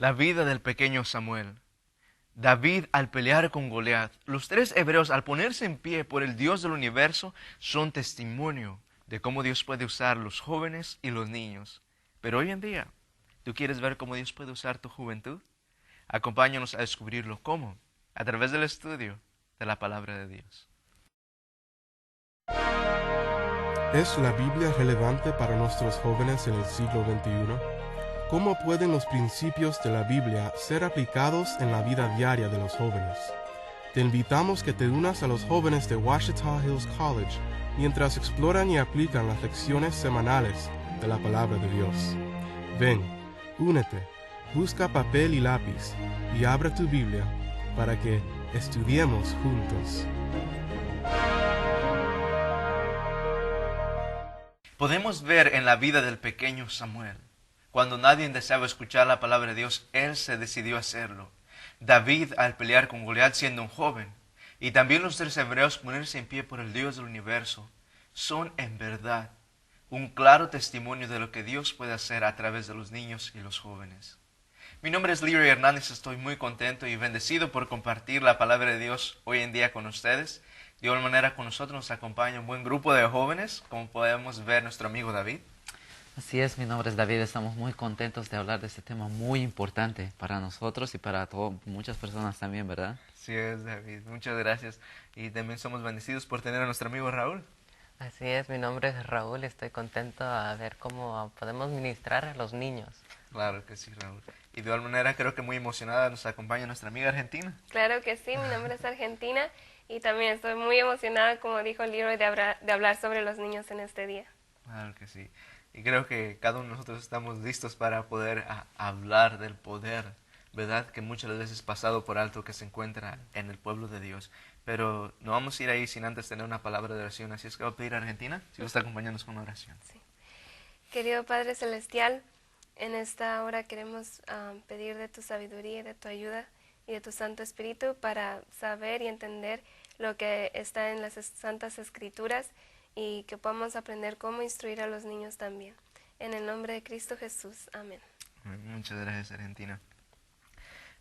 La vida del pequeño Samuel. David al pelear con Goliat. Los tres hebreos al ponerse en pie por el Dios del universo son testimonio de cómo Dios puede usar los jóvenes y los niños. Pero hoy en día, ¿tú quieres ver cómo Dios puede usar tu juventud? Acompáñanos a descubrirlo. ¿Cómo? A través del estudio de la palabra de Dios. ¿Es la Biblia relevante para nuestros jóvenes en el siglo XXI? ¿Cómo pueden los principios de la Biblia ser aplicados en la vida diaria de los jóvenes? Te invitamos que te unas a los jóvenes de Ouachita Hills College mientras exploran y aplican las lecciones semanales de la palabra de Dios. Ven, únete, busca papel y lápiz y abre tu Biblia para que estudiemos juntos. Podemos ver en la vida del pequeño Samuel, cuando nadie deseaba escuchar la palabra de Dios, él se decidió a hacerlo. David al pelear con Goliat siendo un joven, y también los tres hebreos ponerse en pie por el Dios del universo, son en verdad un claro testimonio de lo que Dios puede hacer a través de los niños y los jóvenes. Mi nombre es Leroy Hernández, estoy muy contento y bendecido por compartir la palabra de Dios hoy en día con ustedes. De igual manera con nosotros nos acompaña un buen grupo de jóvenes, como podemos ver nuestro amigo David. Así es, mi nombre es David, estamos muy contentos de hablar de este tema muy importante para nosotros y para muchas personas también, ¿verdad? Sí es, David, muchas gracias. Y también somos bendecidos por tener a nuestro amigo Raúl. Así es, mi nombre es Raúl y estoy contento a ver cómo podemos ministrar a los niños. Claro que sí, Raúl. Y de igual manera creo que muy emocionada nos acompaña nuestra amiga Argentina. Claro que sí, mi nombre es Argentina y también estoy muy emocionada, como dijo Leroy, de hablar sobre los niños en este día. Claro que sí. Y creo que cada uno de nosotros estamos listos para poder hablar del poder, ¿verdad? Que muchas veces pasado por alto que se encuentra en el pueblo de Dios. Pero no vamos a ir ahí sin antes tener una palabra de oración. Así es que voy a pedir a Argentina si gusta acompañarnos con una oración. Sí. Querido Padre Celestial, en esta hora queremos pedir de tu sabiduría y de tu ayuda y de tu Santo Espíritu para saber y entender lo que está en las Santas Escrituras y que podamos aprender cómo instruir a los niños también. En el nombre de Cristo Jesús. Amén. Muchas gracias, Argentina.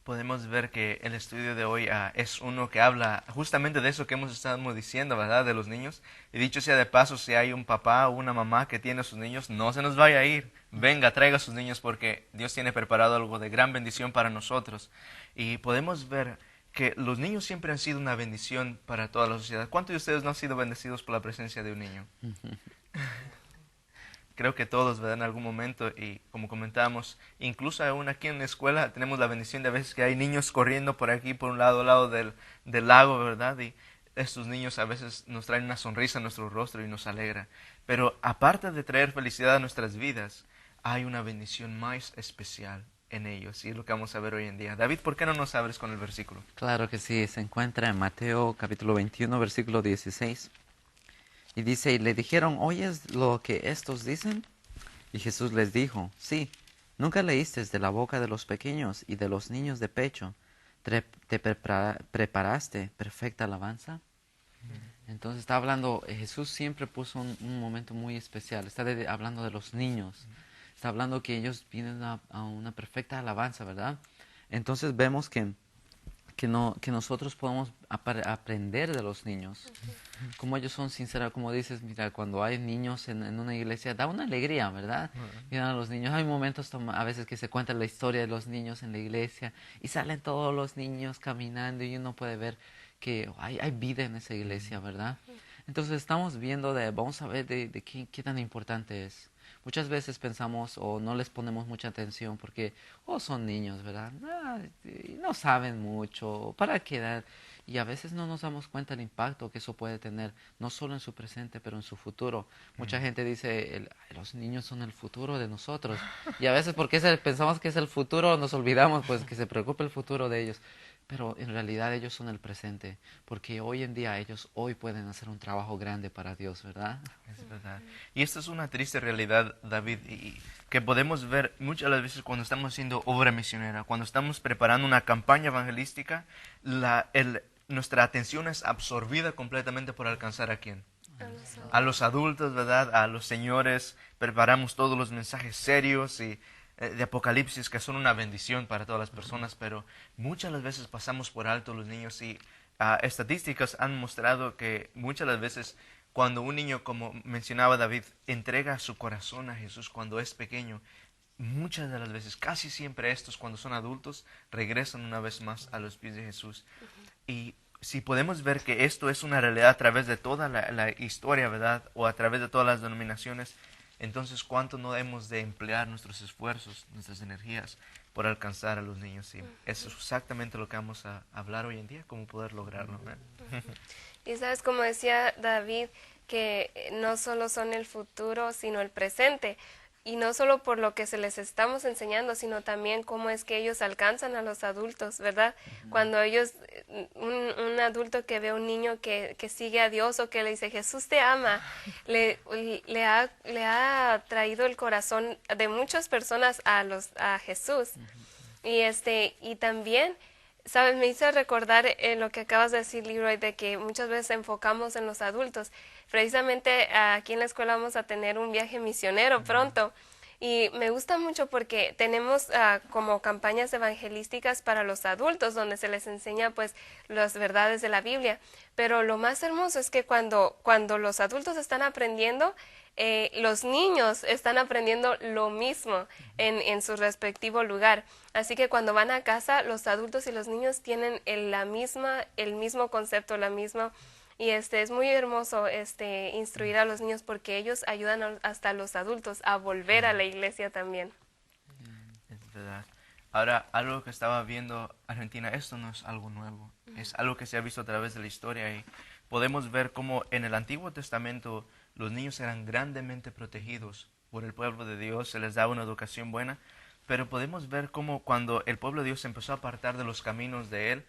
Podemos ver que el estudio de hoy es uno que habla justamente de eso que hemos estado diciendo, ¿verdad? De los niños. Y dicho sea de paso, si hay un papá o una mamá que tiene a sus niños, no se nos vaya a ir. Venga, traiga a sus niños porque Dios tiene preparado algo de gran bendición para nosotros. Y podemos ver que los niños siempre han sido una bendición para toda la sociedad. ¿Cuántos de ustedes no han sido bendecidos por la presencia de un niño? Creo que todos, ¿verdad? En algún momento, y como comentábamos, incluso aún aquí en la escuela tenemos la bendición de a veces que hay niños corriendo por aquí, por un lado, al lado del lago, ¿verdad? Y estos niños a veces nos traen una sonrisa a nuestro rostro y nos alegra. Pero aparte de traer felicidad a nuestras vidas, hay una bendición más especial en ellos, y es lo que vamos a ver hoy en día. David, ¿por qué no nos abres con el versículo? Claro que sí, se encuentra en Mateo capítulo 21, versículo 16. Y dice, y le dijeron, ¿oyes lo que estos dicen? Y Jesús les dijo, sí, ¿nunca leíste de la boca de los pequeños y de los niños de pecho? ¿Te preparaste perfecta alabanza? Entonces está hablando, Jesús siempre puso un momento muy especial, está hablando de los niños, está hablando que ellos vienen a una perfecta alabanza, ¿verdad? Entonces vemos que nosotros podemos aprender de los niños, como ellos son sinceros, como dices, mira, cuando hay niños en una iglesia, da una alegría, ¿verdad? Miran a los niños, hay momentos a veces que se cuenta la historia de los niños en la iglesia y salen todos los niños caminando y uno puede ver que hay vida en esa iglesia, ¿verdad? Entonces estamos viendo, vamos a ver de qué tan importante es. Muchas veces pensamos o no les ponemos mucha atención porque son niños, ¿verdad? No saben mucho, ¿para qué edad? Y a veces no nos damos cuenta del impacto que eso puede tener, no solo en su presente, pero en su futuro. Mucha gente dice, los niños son el futuro de nosotros. Y a veces porque pensamos que es el futuro, nos olvidamos pues que se preocupe el futuro de ellos. Pero en realidad ellos son el presente, porque hoy en día ellos hoy pueden hacer un trabajo grande para Dios, ¿verdad? Es verdad. Y esta es una triste realidad, David, y que podemos ver muchas las veces cuando estamos haciendo obra misionera, cuando estamos preparando una campaña evangelística, nuestra atención es absorbida completamente por alcanzar a quién. A los adultos, ¿verdad? A los señores, preparamos todos los mensajes serios y de Apocalipsis que son una bendición para todas las personas, pero muchas las veces pasamos por alto los niños y estadísticas han mostrado que muchas las veces cuando un niño, como mencionaba David, entrega su corazón a Jesús cuando es pequeño, muchas de las veces, casi siempre estos cuando son adultos, regresan una vez más a los pies de Jesús. Y si podemos ver que esto es una realidad a través de toda la historia, ¿verdad? O a través de todas las denominaciones, entonces ¿cuánto no hemos de emplear nuestros esfuerzos, nuestras energías por alcanzar a los niños? Y eso es exactamente lo que vamos a hablar hoy en día, cómo poder lograrlo, ¿verdad? Y sabes, como decía David, que no solo son el futuro, sino el presente. Y no solo por lo que se les estamos enseñando, sino también cómo es que ellos alcanzan a los adultos, ¿verdad? Cuando ellos, un adulto que ve a un niño que sigue a Dios o que le dice, Jesús te ama, le ha traído el corazón de muchas personas a Jesús. Y también, ¿sabes? Me hizo recordar lo que acabas de decir, Leroy, de que muchas veces enfocamos en los adultos. Precisamente aquí en la escuela vamos a tener un viaje misionero pronto y me gusta mucho porque tenemos como campañas evangelísticas para los adultos donde se les enseña pues las verdades de la Biblia, pero lo más hermoso es que cuando los adultos están aprendiendo, los niños están aprendiendo lo mismo en su respectivo lugar. Así que cuando van a casa, los adultos y los niños tienen el mismo concepto, la misma. Y es muy hermoso instruir a los niños porque ellos ayudan hasta a los adultos a volver a la iglesia también. Es verdad. Ahora, algo que estaba viendo Argentina, esto no es algo nuevo, es algo que se ha visto a través de la historia y podemos ver cómo en el Antiguo Testamento los niños eran grandemente protegidos por el pueblo de Dios, se les daba una educación buena, pero podemos ver cómo cuando el pueblo de Dios se empezó a apartar de los caminos de Él,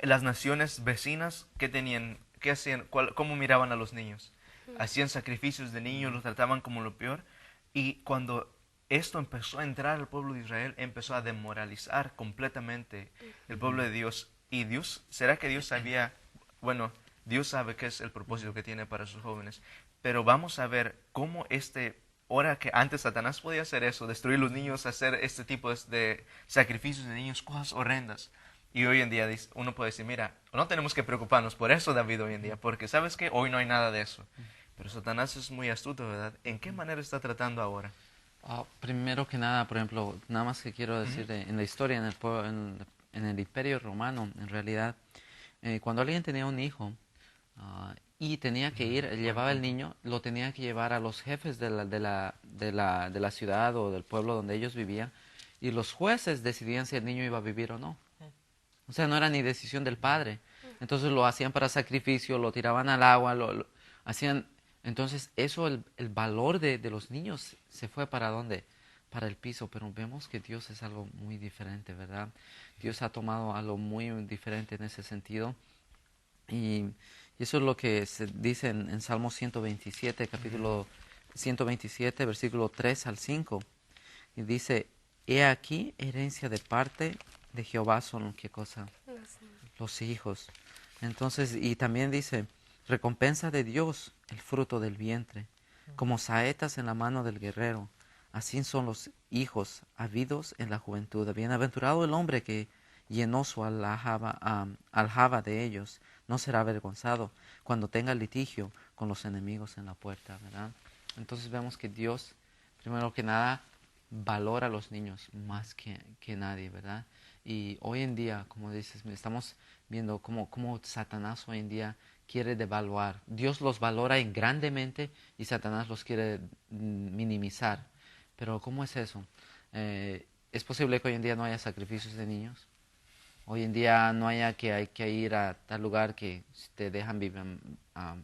las naciones vecinas, ¿qué tenían? ¿Qué hacían? ¿Cómo miraban a los niños? Hacían sacrificios de niños, los trataban como lo peor. Y cuando esto empezó a entrar al pueblo de Israel, empezó a demoralizar completamente el pueblo de Dios. Y Dios, ¿será que Dios sabía? Bueno, Dios sabe qué es el propósito que tiene para sus jóvenes. Pero vamos a ver cómo ahora que antes Satanás podía hacer eso, destruir los niños, hacer este tipo de sacrificios de niños, cosas horrendas. Y hoy en día uno puede decir, mira, no tenemos que preocuparnos por eso, David, hoy en día, porque ¿sabes qué? Hoy no hay nada de eso. Pero Satanás es muy astuto, ¿verdad? ¿En qué manera está tratando ahora? Primero que nada, por ejemplo, nada más que quiero decir, en la historia, en el Imperio Romano, en realidad, cuando alguien tenía un hijo y tenía que llevaba el niño, lo tenía que llevar a los jefes de la ciudad o del pueblo donde ellos vivían, y los jueces decidían si el niño iba a vivir o no. O sea, no era ni decisión del padre. Entonces lo hacían para sacrificio, lo tiraban al agua, lo hacían. Entonces eso, el valor de los niños se fue ¿para dónde? Para el piso. Pero vemos que Dios es algo muy diferente, ¿verdad? Dios ha tomado algo muy diferente en ese sentido. Y eso es lo que se dice en Salmo 127, capítulo 127, versículo 3 al 5. Y dice, he aquí herencia de parte de Jehová son, ¿qué cosa? Los hijos. Entonces, y también dice, recompensa de Dios el fruto del vientre, como saetas en la mano del guerrero. Así son los hijos habidos en la juventud. Bienaventurado el hombre que llenó su aljaba de ellos. No será avergonzado cuando tenga litigio con los enemigos en la puerta, ¿verdad? Entonces vemos que Dios, primero que nada, valora a los niños más que nadie, ¿verdad? Y hoy en día, como dices, estamos viendo cómo Satanás hoy en día quiere devaluar. Dios los valora grandemente y Satanás los quiere minimizar. Pero ¿cómo es eso? ¿Es posible que hoy en día no haya sacrificios de niños? Hoy en día no haya que hay que ir a tal lugar que te dejan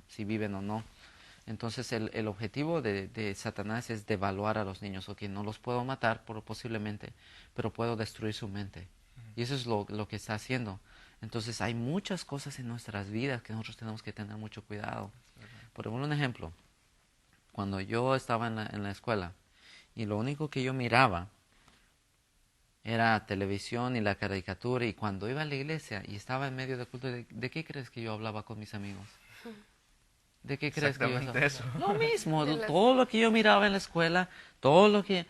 si viven o no. Entonces el objetivo de Satanás es devaluar a los niños. Ok, no los puedo matar posiblemente, pero puedo destruir su mente. Y eso es lo que está haciendo. Entonces hay muchas cosas en nuestras vidas que nosotros tenemos que tener mucho cuidado. Por ejemplo, un ejemplo. Cuando yo estaba en la escuela y lo único que yo miraba era televisión y la caricatura, y cuando iba a la iglesia y estaba en medio del culto, ¿de qué crees que yo hablaba con mis amigos? ¿De qué crees que yo hablaba? Eso. Lo mismo, todo lo que yo miraba en la escuela, todo lo que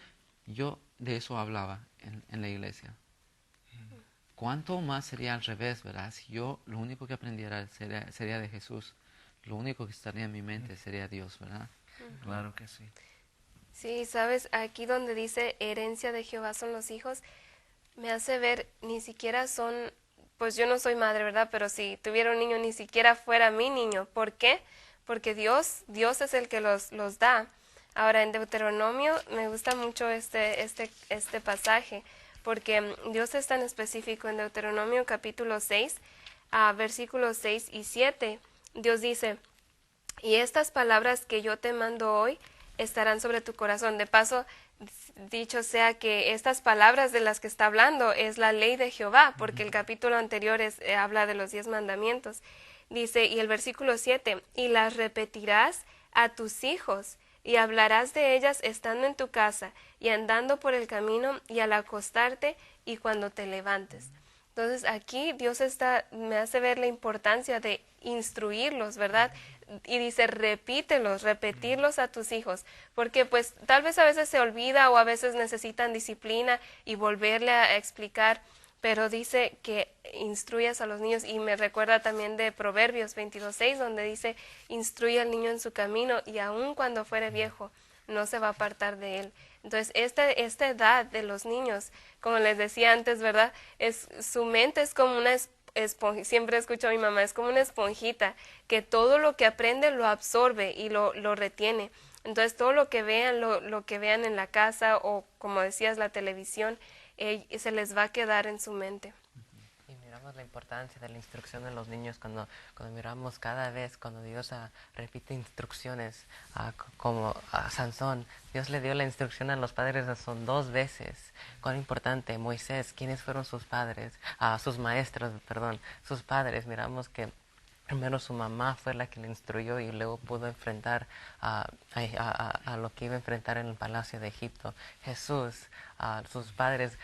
yo de eso hablaba en la iglesia. ¿Cuánto más sería al revés, verdad? Si yo lo único que aprendiera sería de Jesús, lo único que estaría en mi mente sería Dios, ¿verdad? Claro que sí. Sí, sabes, aquí donde dice herencia de Jehová son los hijos, me hace ver, ni siquiera son, pues yo no soy madre, ¿verdad? Pero si tuviera un niño, ni siquiera fuera mi niño. ¿Por qué? Porque Dios es el que los da. Ahora, en Deuteronomio me gusta mucho este pasaje, porque Dios es tan específico en Deuteronomio capítulo 6, versículos 6 y 7. Dios dice, y estas palabras que yo te mando hoy estarán sobre tu corazón. De paso, dicho sea que estas palabras de las que está hablando es la ley de Jehová, porque el capítulo anterior habla de los 10 mandamientos. Dice, y el versículo 7, y las repetirás a tus hijos, y hablarás de ellas estando en tu casa, y andando por el camino, y al acostarte, y cuando te levantes. Entonces aquí Dios me hace ver la importancia de instruirlos, ¿verdad? Y dice, repetirlos a tus hijos, porque pues tal vez a veces se olvida o a veces necesitan disciplina y volverle a explicar, pero dice que instruyas a los niños y me recuerda también de Proverbios 22:6, donde dice, instruye al niño en su camino y aun cuando fuere viejo, no se va a apartar de él. Entonces, esta edad de los niños, como les decía antes, ¿verdad? Su mente es como una esponja, siempre escucho a mi mamá, es como una esponjita, que todo lo que aprende lo absorbe y lo retiene. Entonces, todo lo que vean, lo que vean en la casa o, como decías, la televisión, se les va a quedar en su mente. Y miramos la importancia de la instrucción en los niños cuando miramos cada vez, cuando Dios repite instrucciones, como a Sansón. Dios le dio la instrucción a los padres de Sansón 2 veces. Cuán importante, Moisés, ¿quiénes fueron sus padres? Sus maestros, perdón, sus padres. Miramos que primero su mamá fue la que le instruyó y luego pudo enfrentar a lo que iba a enfrentar en el palacio de Egipto. Jesús, sus padres.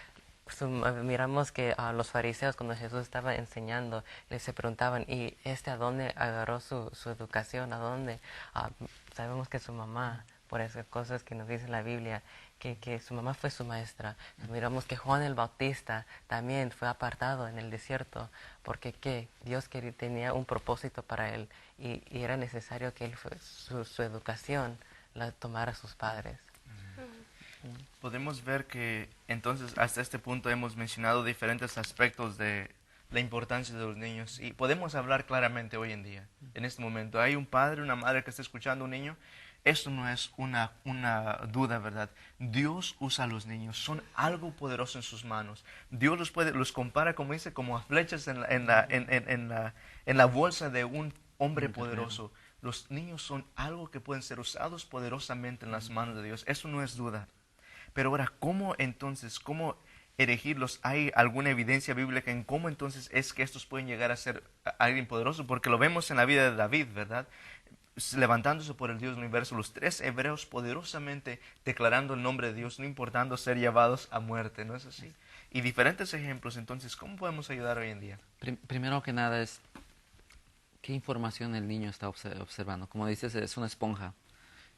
Miramos que los fariseos, cuando Jesús estaba enseñando, les se preguntaban, ¿y a dónde agarró su educación? ¿A dónde? Sabemos que su mamá, por esas cosas que nos dice la Biblia, que su mamá fue su maestra. Miramos que Juan el Bautista también fue apartado en el desierto, porque Dios tenía un propósito para él y era necesario que su educación la tomara sus padres. Podemos ver que entonces hasta este punto hemos mencionado diferentes aspectos de la importancia de los niños y podemos hablar claramente hoy en día, en este momento. Hay un padre, una madre que está escuchando a un niño. Esto no es una duda, ¿verdad? Dios usa a los niños, son algo poderoso en sus manos. Dios los compara, como dice, como a flechas en la bolsa de un hombre poderoso. Los niños son algo que pueden ser usados poderosamente en las manos de Dios. Eso no es duda. Pero ahora, ¿cómo erigirlos? ¿Hay alguna evidencia bíblica en cómo entonces es que estos pueden llegar a ser alguien poderoso? Porque lo vemos en la vida de David, ¿verdad? Levantándose por el Dios del universo, los 3 hebreos poderosamente declarando el nombre de Dios, no importando ser llevados a muerte, ¿no es así? Y diferentes ejemplos, entonces, ¿cómo podemos ayudar hoy en día? Primero que nada es qué información el niño está observando. Como dices, es una esponja.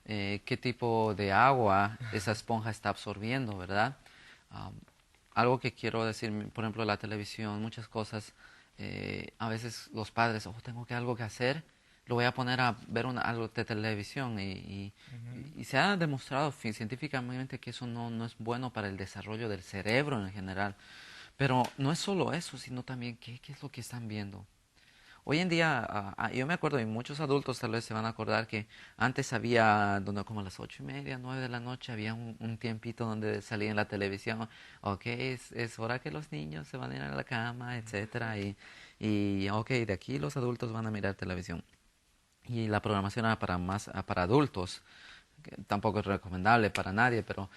Qué tipo de agua esa esponja está absorbiendo, ¿verdad? Algo que quiero decir, por ejemplo, la televisión, muchas cosas, a veces los padres, tengo algo que hacer, lo voy a poner a ver algo de televisión y se ha demostrado científicamente que eso no es bueno para el desarrollo del cerebro en general. Pero no es solo eso, sino también qué es lo que están viendo. Hoy en día, yo me acuerdo, y muchos adultos tal vez se van a acordar que antes había, como a las 8:30, 9 de la noche, había un tiempito donde salía en la televisión, es hora que los niños se van a ir a la cama, etcétera, y de aquí los adultos van a mirar televisión. Y la programación era para adultos, que tampoco es recomendable para nadie, pero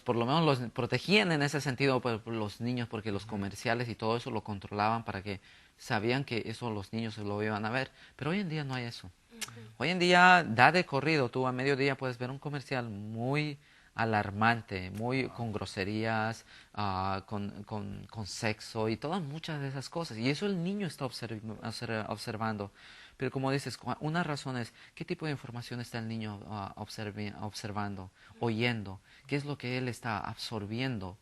por lo menos los protegían en ese sentido por los niños, porque los comerciales y todo eso lo controlaban para que sabían que eso los niños lo iban a ver. Pero hoy en día no hay eso. Hoy en día da de corrido, tú a mediodía puedes ver un comercial muy alarmante, muy con groserías, con sexo y todas muchas de esas cosas. Y eso el niño está observando. Pero como dices, una razón es qué tipo de información está el niño observando, oyendo, qué es lo que él está absorbiendo.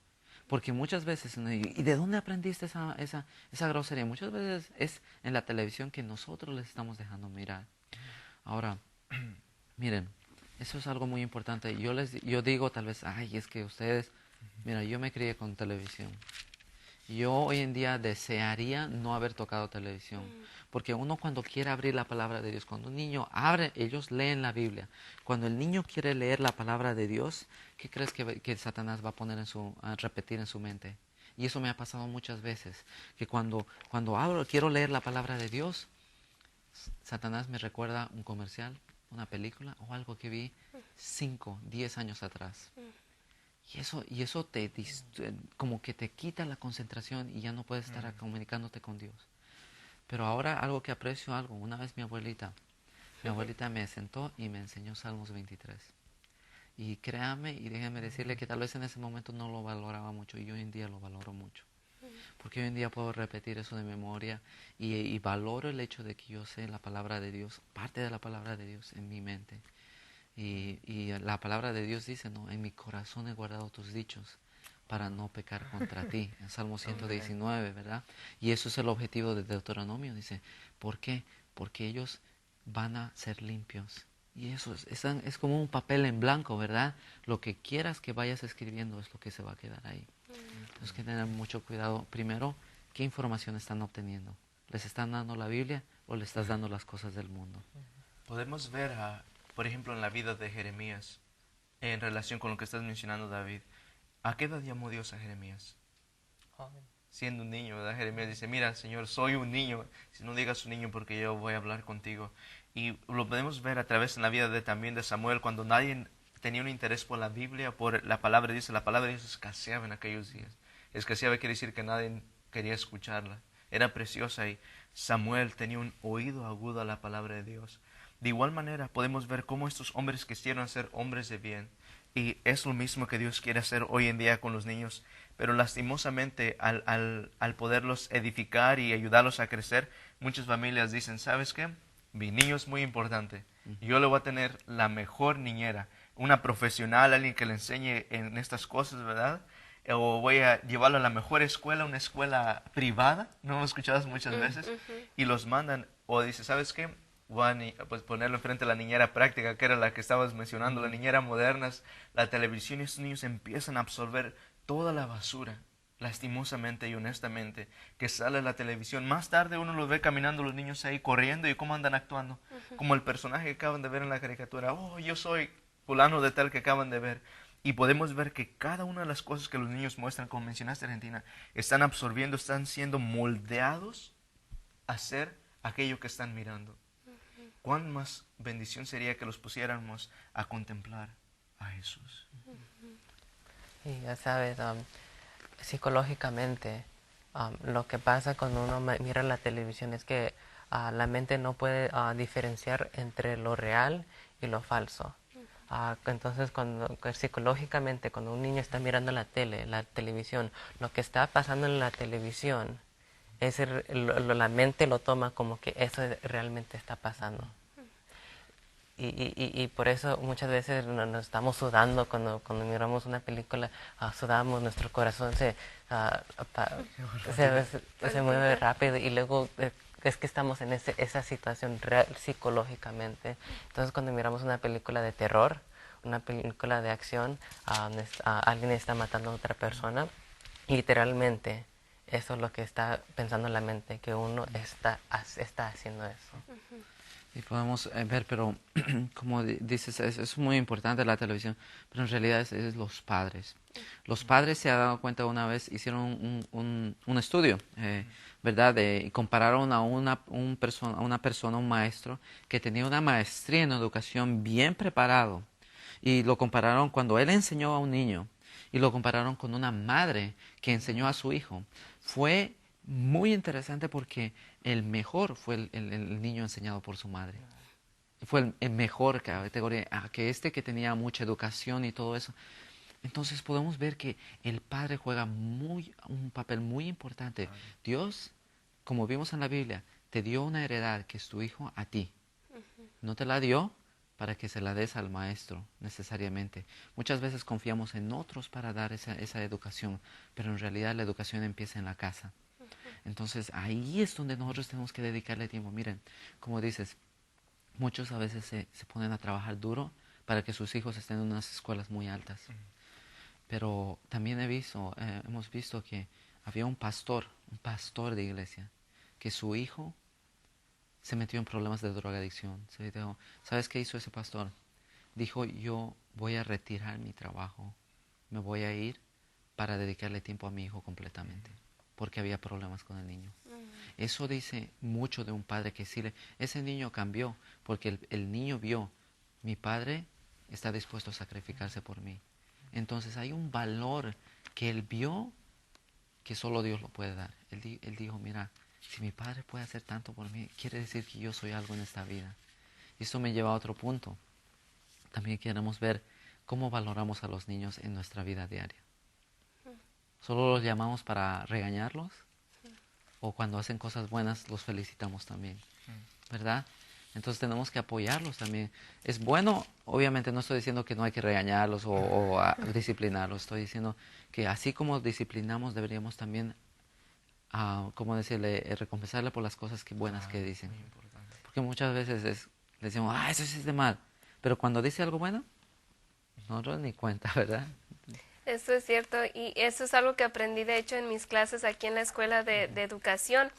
Porque muchas veces, ¿y de dónde aprendiste esa grosería? Muchas veces es en la televisión que nosotros les estamos dejando mirar. Ahora, miren, eso es algo muy importante. Yo digo tal vez, ay, es que ustedes, mira, yo me crié con televisión. Yo hoy en día desearía no haber tocado televisión, porque uno cuando quiere abrir la palabra de Dios, cuando un niño abre, ellos leen la Biblia. Cuando el niño quiere leer la palabra de Dios, ¿qué crees que Satanás va a poner a repetir en su mente? Y eso me ha pasado muchas veces, que cuando quiero leer la palabra de Dios, Satanás me recuerda un comercial, una película o algo que vi 5, 10 años atrás. Y eso como que te quita la concentración y ya no puedes estar comunicándote con Dios. Pero ahora algo que aprecio una vez mi abuelita me sentó y me enseñó Salmos 23. Y créame y déjeme decirle que tal vez en ese momento no lo valoraba mucho y hoy en día lo valoro mucho. Porque hoy en día puedo repetir eso de memoria y valoro el hecho de que yo sé la palabra de Dios, parte de la palabra de Dios en mi mente. Y la palabra de Dios dice, ¿no? En mi corazón he guardado tus dichos para no pecar contra ti. En Salmo 119, ¿verdad? Y eso es el objetivo de Deuteronomio. Dice, ¿por qué? Porque ellos van a ser limpios. Y eso es como un papel en blanco, ¿verdad? Lo que quieras que vayas escribiendo es lo que se va a quedar ahí. Entonces hay que tener mucho cuidado. Primero, ¿qué información están obteniendo? ¿Les están dando la Biblia o les estás dando las cosas del mundo? Podemos ver, por ejemplo, en la vida de Jeremías, en relación con lo que estás mencionando, David. ¿A qué edad llamó Dios a Jeremías? Joven. Siendo un niño, ¿verdad? Jeremías dice, mira, Señor, soy un niño. Si no digas un niño porque yo voy a hablar contigo. Y lo podemos ver a través en la vida también de Samuel, cuando nadie tenía un interés por la Biblia, por la palabra de Dios. La palabra de Dios escaseaba en aquellos días. Escaseaba quiere decir que nadie quería escucharla. Era preciosa y Samuel tenía un oído agudo a la palabra de Dios. De igual manera podemos ver cómo estos hombres quisieron ser hombres de bien. Y es lo mismo que Dios quiere hacer hoy en día con los niños. Pero lastimosamente al poderlos edificar y ayudarlos a crecer, muchas familias dicen, ¿sabes qué? Mi niño es muy importante. Yo le voy a tener la mejor niñera, una profesional, alguien que le enseñe en estas cosas, ¿verdad? O voy a llevarlo a la mejor escuela, una escuela privada, ¿no hemos escuchado muchas veces? Y los mandan, o dice, ¿sabes qué? Pues ponerlo enfrente a la niñera práctica, que era la que estabas mencionando, la niñera moderna, la televisión, y estos niños empiezan a absorber toda la basura, lastimosamente y honestamente, que sale de la televisión. Más tarde uno los ve caminando los niños ahí, corriendo, y cómo andan actuando, como el personaje que acaban de ver en la caricatura. Oh, yo soy fulano de tal que acaban de ver. Y podemos ver que cada una de las cosas que los niños muestran, como mencionaste, Argentina, están absorbiendo, están siendo moldeados a ser aquello que están mirando. ¿Cuán más bendición sería que los pusiéramos a contemplar a Jesús? Y ya sabes, psicológicamente, lo que pasa cuando uno mira la televisión es que la mente no puede diferenciar entre lo real y lo falso. Entonces, psicológicamente, cuando un niño está mirando la televisión, lo que está pasando en la televisión, la mente lo toma como que eso realmente está pasando. Y por eso muchas veces nos estamos sudando cuando miramos una película, sudamos, nuestro corazón se mueve rápido y luego es que estamos en esa situación real, psicológicamente. Entonces cuando miramos una película de terror, una película de acción, alguien está matando a otra persona, literalmente eso es lo que está pensando en la mente, que uno está haciendo eso. Y podemos ver, pero como dices, es muy importante la televisión, pero en realidad es los padres. Los padres se han dado cuenta una vez, hicieron un estudio, ¿verdad? Y compararon a una persona, un maestro, que tenía una maestría en educación bien preparado. Y lo compararon cuando él enseñó a un niño, y lo compararon con una madre que enseñó a su hijo. Fue muy interesante porque el mejor fue el niño enseñado por su madre. fue el mejor categoría, que este que tenía mucha educación y todo eso. Entonces podemos ver que el padre juega un papel muy importante. Dios, como vimos en la Biblia, te dio una heredad que es tu hijo a ti. No te la dio para que se la des al maestro necesariamente. Muchas veces confiamos en otros para dar esa educación, pero en realidad la educación empieza en la casa. Entonces ahí es donde nosotros tenemos que dedicarle tiempo. Miren, como dices, muchos a veces se ponen a trabajar duro para que sus hijos estén en unas escuelas muy altas. Pero también hemos visto que había un pastor de iglesia, que su hijo se metió en problemas de drogadicción. ¿Sabes qué hizo ese pastor? Dijo, yo voy a retirar mi trabajo, me voy a ir para dedicarle tiempo a mi hijo completamente, porque había problemas con el niño. Eso dice mucho de un padre que sí, ese niño cambió, porque el niño vio, mi padre está dispuesto a sacrificarse por mí. Entonces hay un valor que él vio que solo Dios lo puede dar. Él dijo, mira, si mi padre puede hacer tanto por mí, quiere decir que yo soy algo en esta vida. Y esto me lleva a otro punto. También queremos ver cómo valoramos a los niños en nuestra vida diaria. ¿Solo los llamamos para regañarlos? ¿O cuando hacen cosas buenas los felicitamos también? ¿Verdad? Entonces tenemos que apoyarlos también. Es bueno, obviamente no estoy diciendo que no hay que regañarlos o disciplinarlos. Estoy diciendo que así como disciplinamos deberíamos también, como decirle, recompensarle por las cosas buenas que dicen. Porque muchas veces le decimos, eso sí es de mal. Pero cuando dice algo bueno, nosotros ni cuenta, ¿verdad? Eso es cierto, y eso es algo que aprendí de hecho en mis clases aquí en la escuela de educación.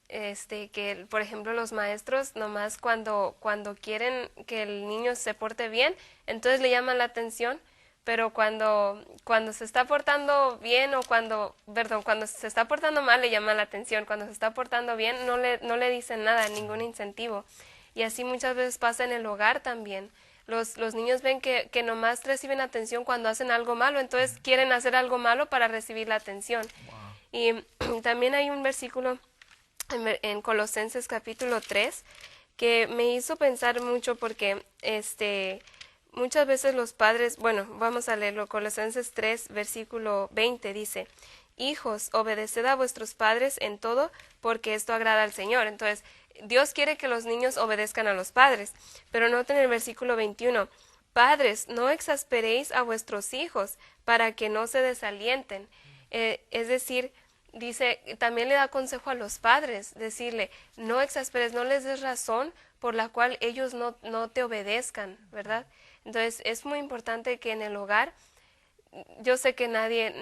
Que por ejemplo los maestros nomás cuando quieren que el niño se porte bien, entonces le llaman la atención, pero cuando se está portando bien o cuando se está portando mal le llaman la atención, cuando se está portando bien no le dicen nada, ningún incentivo. Y así muchas veces pasa en el hogar también. Los niños ven que nomás reciben atención cuando hacen algo malo, entonces quieren hacer algo malo para recibir la atención. Y también hay un versículo en Colosenses capítulo 3 que me hizo pensar mucho porque muchas veces los padres, bueno, vamos a leerlo, Colosenses 3 versículo 20 dice, hijos, obedeced a vuestros padres en todo, porque esto agrada al Señor. Entonces, Dios quiere que los niños obedezcan a los padres, pero noten el versículo 21, padres, no exasperéis a vuestros hijos para que no se desalienten. Es decir, dice, también le da consejo a los padres, decirle, no exasperes, no les des razón por la cual ellos no te obedezcan, ¿verdad? Entonces, es muy importante que en el hogar, yo sé que nadie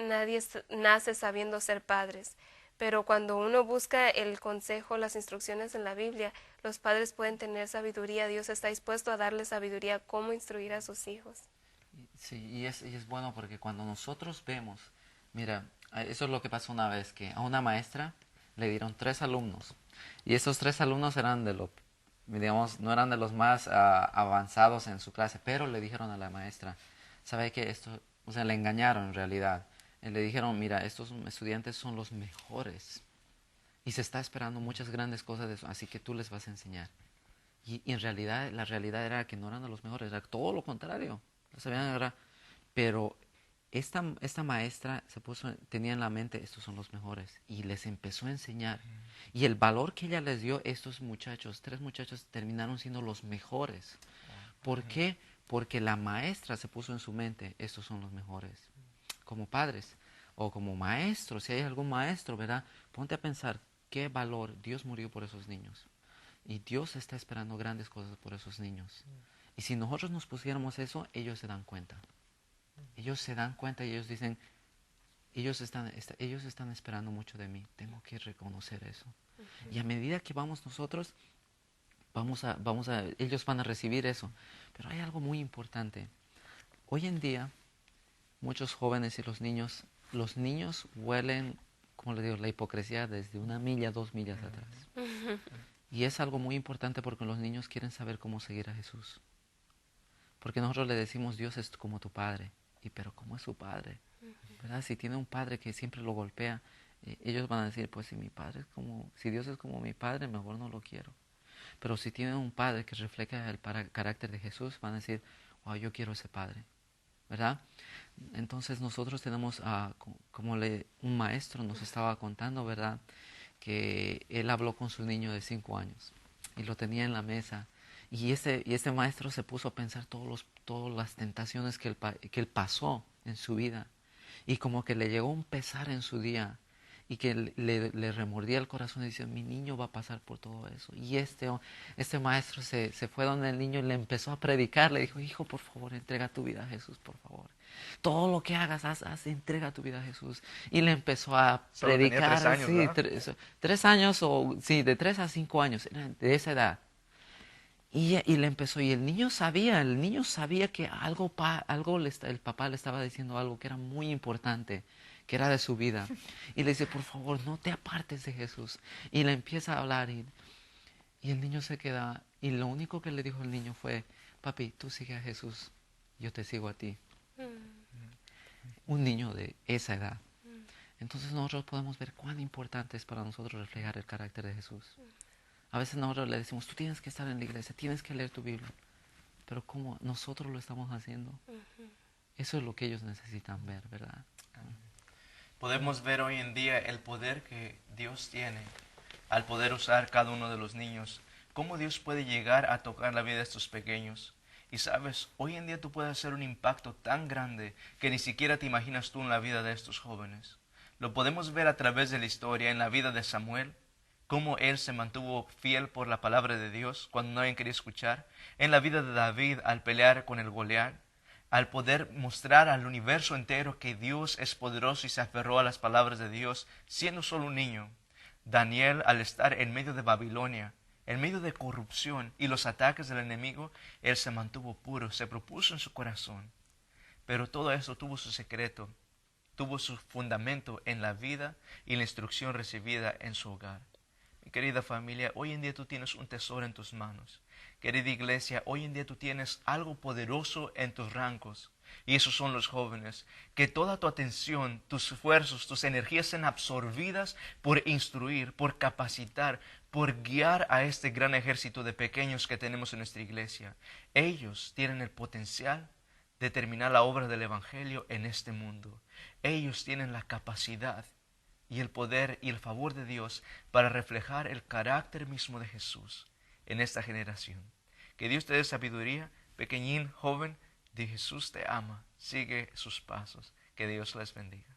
nace sabiendo ser padres, pero cuando uno busca el consejo, las instrucciones en la Biblia, los padres pueden tener sabiduría. Dios está dispuesto a darles sabiduría cómo instruir a sus hijos. Sí, y es bueno porque cuando nosotros vemos, mira, eso es lo que pasó una vez, que a una maestra le dieron 3 alumnos, y esos 3 alumnos eran digamos, no eran de los más avanzados en su clase, pero le dijeron a la maestra, ¿sabe qué? O sea, le engañaron en realidad. Le dijeron, mira, estos estudiantes son los mejores y se está esperando muchas grandes cosas de eso, así que tú les vas a enseñar. Y en realidad, la realidad era que no eran de los mejores, era todo lo contrario. Pero esta maestra tenía en la mente, estos son los mejores, y les empezó a enseñar. Y el valor que ella les dio, estos muchachos, 3 muchachos, terminaron siendo los mejores. ¿Por qué? Porque la maestra se puso en su mente, estos son los mejores. Como padres o como maestros, si hay algún maestro, ¿verdad? Ponte a pensar, ¿qué valor? Dios murió por esos niños. Y Dios está esperando grandes cosas por esos niños. Y si nosotros nos pusiéramos eso, ellos se dan cuenta. Ellos se dan cuenta y ellos dicen, ellos están esperando mucho de mí. Tengo que reconocer eso. Y a medida que vamos nosotros, ellos van a recibir eso. Pero hay algo muy importante. Hoy en día, muchos jóvenes y los niños huelen, como les digo, la hipocresía desde 1 milla, 2 millas atrás. Y es algo muy importante porque los niños quieren saber cómo seguir a Jesús. Porque nosotros le decimos, Dios es como tu padre. Pero ¿cómo es su padre? ¿Verdad? Si tiene un padre que siempre lo golpea, ellos van a decir, pues si Dios es como mi padre, mejor no lo quiero. Pero si tienen un padre que refleja el carácter de Jesús, van a decir, wow, yo quiero ese padre, ¿verdad? Entonces nosotros tenemos, un maestro nos estaba contando, ¿verdad? Que él habló con su niño de 5 años y lo tenía en la mesa. Y este maestro se puso a pensar todas las tentaciones que él pasó en su vida. Y como que le llegó un pesar en su día y que le remordía el corazón y decía, mi niño va a pasar por todo eso. Y este maestro se fue donde el niño y le empezó a predicar. Le dijo, hijo, por favor, entrega tu vida a Jesús, por favor. Todo lo que hagas, entrega tu vida a Jesús. Y le empezó a Solo tenía predicar. 3 años, sí, ¿verdad? 3 años, de 3 a 5 años, era de esa edad. Y le empezó, y el niño sabía que el papá le estaba diciendo algo que era muy importante, que era de su vida. Y le dice, por favor, no te apartes de Jesús. Y le empieza a hablar, y el niño se queda, y lo único que le dijo el niño fue, papi, tú sigue a Jesús, yo te sigo a ti. Un niño de esa edad. Entonces nosotros podemos ver cuán importante es para nosotros reflejar el carácter de Jesús. A veces nosotros le decimos, tú tienes que estar en la iglesia, tienes que leer tu Biblia. Pero ¿cómo nosotros lo estamos haciendo? Eso es lo que ellos necesitan ver, ¿verdad? Podemos ver hoy en día el poder que Dios tiene al poder usar cada uno de los niños. Cómo Dios puede llegar a tocar la vida de estos pequeños. Y sabes, hoy en día tú puedes hacer un impacto tan grande que ni siquiera te imaginas tú en la vida de estos jóvenes. Lo podemos ver a través de la historia, en la vida de Samuel, cómo él se mantuvo fiel por la palabra de Dios cuando nadie quería escuchar, en la vida de David al pelear con el Goliat, al poder mostrar al universo entero que Dios es poderoso y se aferró a las palabras de Dios siendo solo un niño. Daniel al estar en medio de Babilonia, en medio de corrupción y los ataques del enemigo, él se mantuvo puro, se propuso en su corazón. Pero todo eso tuvo su secreto, tuvo su fundamento en la vida y la instrucción recibida en su hogar. Mi querida familia, hoy en día tú tienes un tesoro en tus manos. Querida iglesia, hoy en día tú tienes algo poderoso en tus rangos. Y esos son los jóvenes. Que toda tu atención, tus esfuerzos, tus energías sean absorbidas por instruir, por capacitar, por guiar a este gran ejército de pequeños que tenemos en nuestra iglesia. Ellos tienen el potencial de terminar la obra del Evangelio en este mundo. Ellos tienen la capacidad y el poder y el favor de Dios para reflejar el carácter mismo de Jesús en esta generación. Que Dios te dé sabiduría, pequeñín, joven, de Jesús te ama, sigue sus pasos. Que Dios les bendiga.